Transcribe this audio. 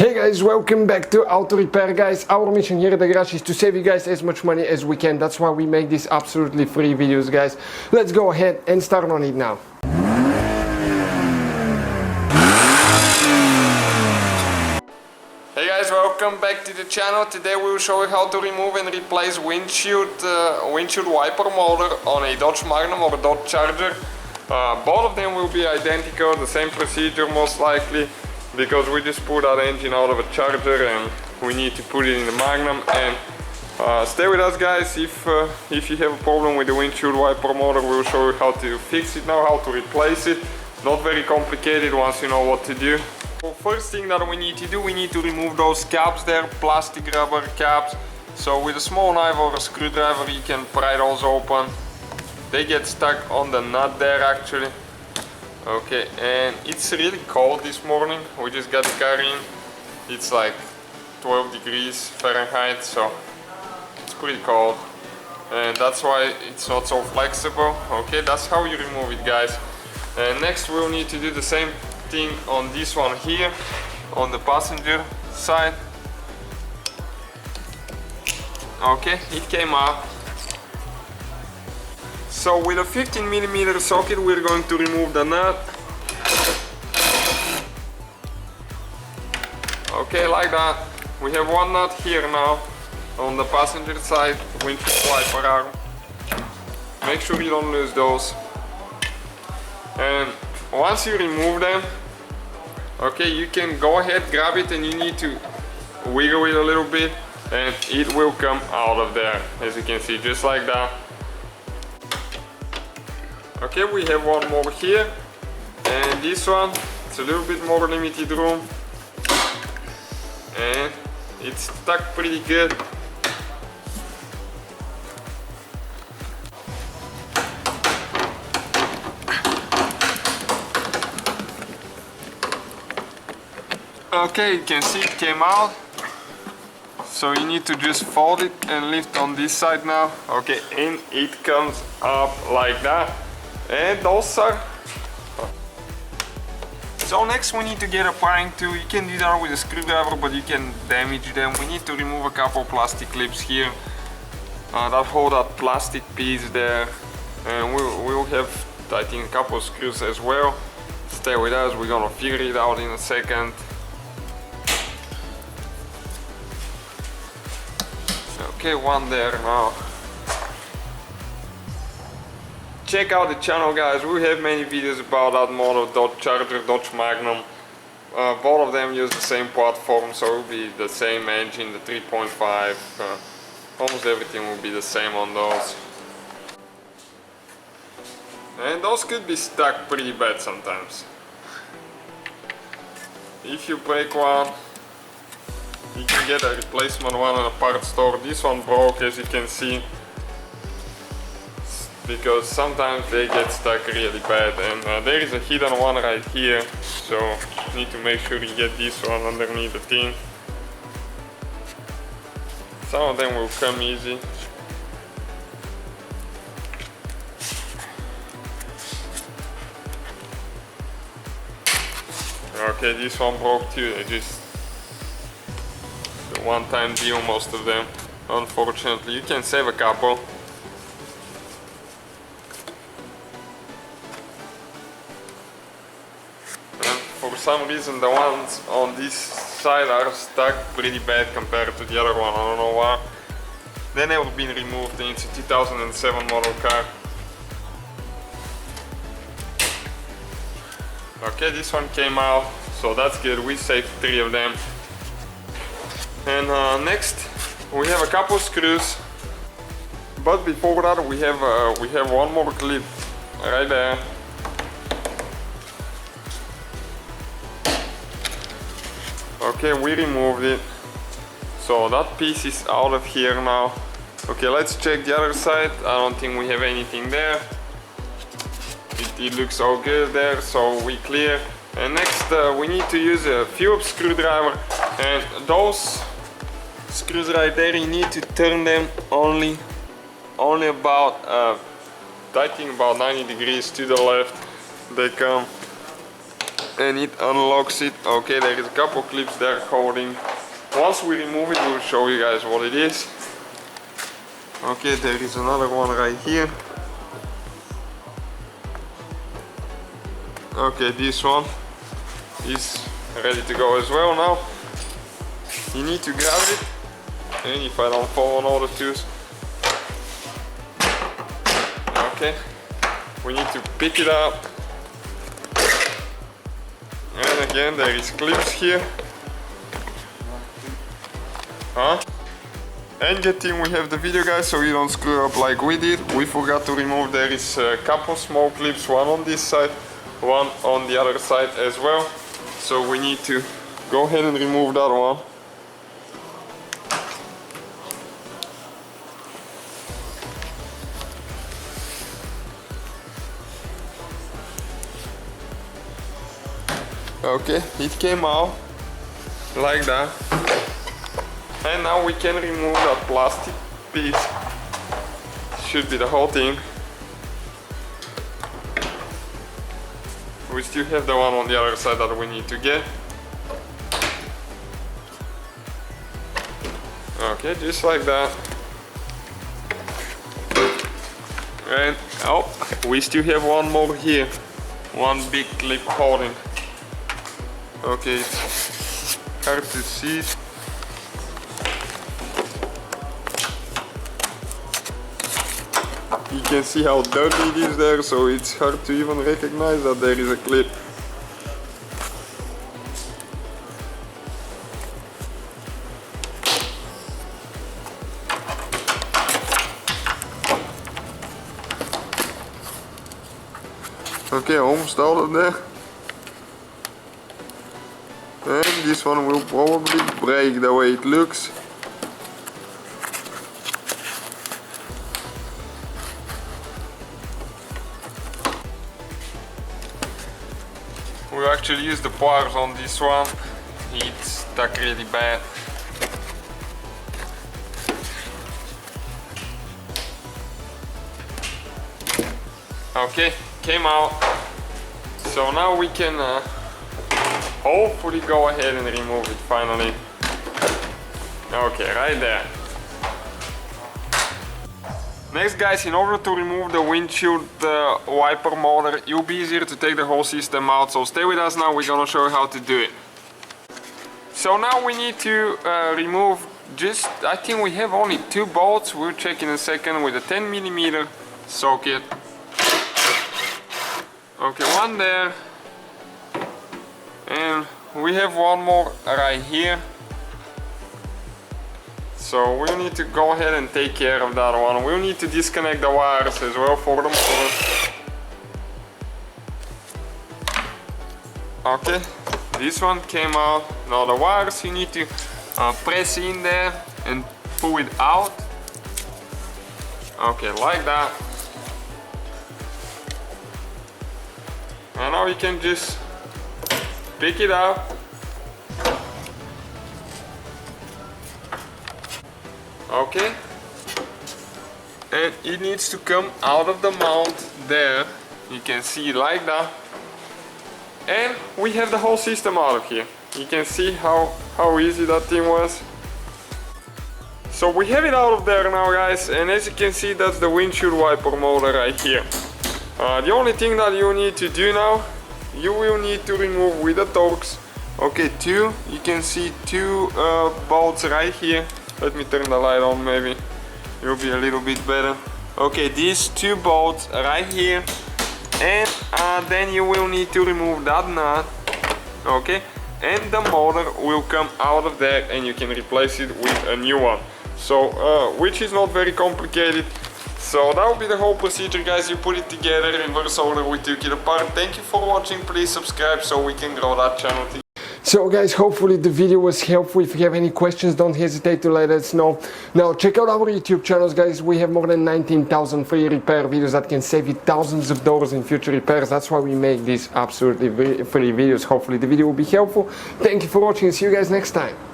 Hey guys, welcome back to Auto Repair. Guys, our mission here at the garage is to save you guys as much money as we can. That's why we make these absolutely free videos, guys. Let's go ahead and start on it now. Hey guys, welcome back to the channel. Today we will show you how to remove and replace windshield wiper motor on a Dodge Magnum or a Dodge Charger. Both of them will be identical, the same procedure most likely, because we just pulled that engine out of a Charger and we need to put it in the Magnum. And stay with us, guys. If you have a problem with the windshield wiper motor, we'll show you how to fix it now, how to replace it. Not very complicated once you know what to do. So first thing that we need to do, we need to remove those caps there, plastic rubber caps. So with a small knife or a screwdriver you can pry those open. They get stuck on the nut there actually. Okay, and it's really cold this morning. We just got the car in. It's like 12 degrees Fahrenheit, so it's pretty cold. And that's why it's not so flexible. Okay, that's how you remove it, guys. And next we'll need to do the same thing on this one here, on the passenger side. Okay, it came out. So with a 15mm socket we're going to remove the nut. Okay, like that. We have one nut here now on the passenger side windshield wiper arm. Make sure you don't lose those. And once you remove them, okay, you can go ahead, grab it, and you need to wiggle it a little bit and it will come out of there, as you can see, just like that. Okay, we have one more here, and this one, it's a little bit more limited room, and it's stuck pretty good. Okay, you can see it came out, so you need to just fold it and lift on this side now. Okay, and it comes up like that. And those are... So next we need to get a prying tool. You can do that with a screwdriver, but you can damage them. We need to remove a couple plastic clips here that hold that plastic piece there, and we'll have, I think, a couple of screws as well. Stay with us, we're gonna figure it out in a second. Okay, one there now. Check out the channel, guys. We have many videos about that model, Dodge Charger, Dodge Magnum. Both of them use the same platform, so it will be the same engine, the 3.5. Almost everything will be the same on those. And those could be stuck pretty bad sometimes. If you break one, you can get a replacement one at a parts store. This one broke, as you can see, because sometimes they get stuck really bad, and there is a hidden one right here, so you need to make sure you get this one underneath the thing. Some of them will come easy. Okay, this one broke too. They just a one-time deal, most of them, unfortunately. You can save a couple. For some reason the ones on this side are stuck pretty bad compared to the other one. I don't know why. They never been removed. It's a 2007 model car. Okay, this one came out, so that's good. We saved 3 of them. And next we have a couple of screws, but before that we have one more clip right there. Okay, we removed it, so that piece is out of here now. Okay, let's check the other side. I don't think we have anything there. It looks all good there, so we clear. And next we need to use a Phillips screwdriver, and those screws right there, you need to turn them only about I think about 90 degrees to the left. They come. and it unlocks it. Okay, there is a couple clips there holding. Once we remove it, we'll show you guys what it is. Okay, there is another one right here. Okay, this one is ready to go as well now. You need to grab it, and if I don't fall on all the twos. Okay, we need to pick it up. And again, there is clips here. And good thing we have the video, guys, so you don't screw up like we did. We forgot to remove, there is a couple small clips, one on this side, one on the other side as well. So we need to go ahead and remove that one. Okay, it came out like that. And now we can remove that plastic piece. Should be the whole thing. We still have the one on the other side that we need to get. Okay, just like that. And oh, we still have one more here. One big clip holding. Okay, it's hard to see. You can see how dirty it is there, so it's hard to even recognize that there is a clip. Okay, almost out of there. And this one will probably break the way it looks. We actually use the pliers on this one. It's stuck really bad. Okay, came out. So now we can hopefully go ahead and remove it finally. Okay, right there. Next, guys, in order to remove the windshield wiper motor, it will be easier to take the whole system out. So stay with us now, we're gonna show you how to do it. So now we need to remove just, I think we have only 2 bolts. We'll check in a second with a 10mm socket. Okay, one there. And we have one more right here. So we'll need to go ahead and take care of that one. We'll need to disconnect the wires as well for the motor. Okay, this one came out. Now the wires you need to press in there and pull it out. Okay, like that. And now you can just pick it up. Okay, and it needs to come out of the mount there. You can see it like that. And we have the whole system out of here. You can see how easy that thing was. So we have it out of there now, guys, and as you can see, that's the windshield wiper motor right here. The only thing that you need to do now, you will need to remove with the Torx. Okay, you can see 2 bolts right here. Let me turn the light on, maybe it will be a little bit better. Okay, these 2 bolts right here, and then you will need to remove that nut. Okay, and the motor will come out of there and you can replace it with a new one. So which is not very complicated. So that will be the whole procedure, guys. You put it together in reverse order, we took it apart. Thank you for watching. Please subscribe so we can grow that channel. So guys, hopefully the video was helpful. If you have any questions, don't hesitate to let us know. Now check out our YouTube channels, guys. We have more than 19,000 free repair videos that can save you thousands of dollars in future repairs. That's why we make these absolutely free videos. Hopefully the video will be helpful. Thank you for watching and see you guys next time.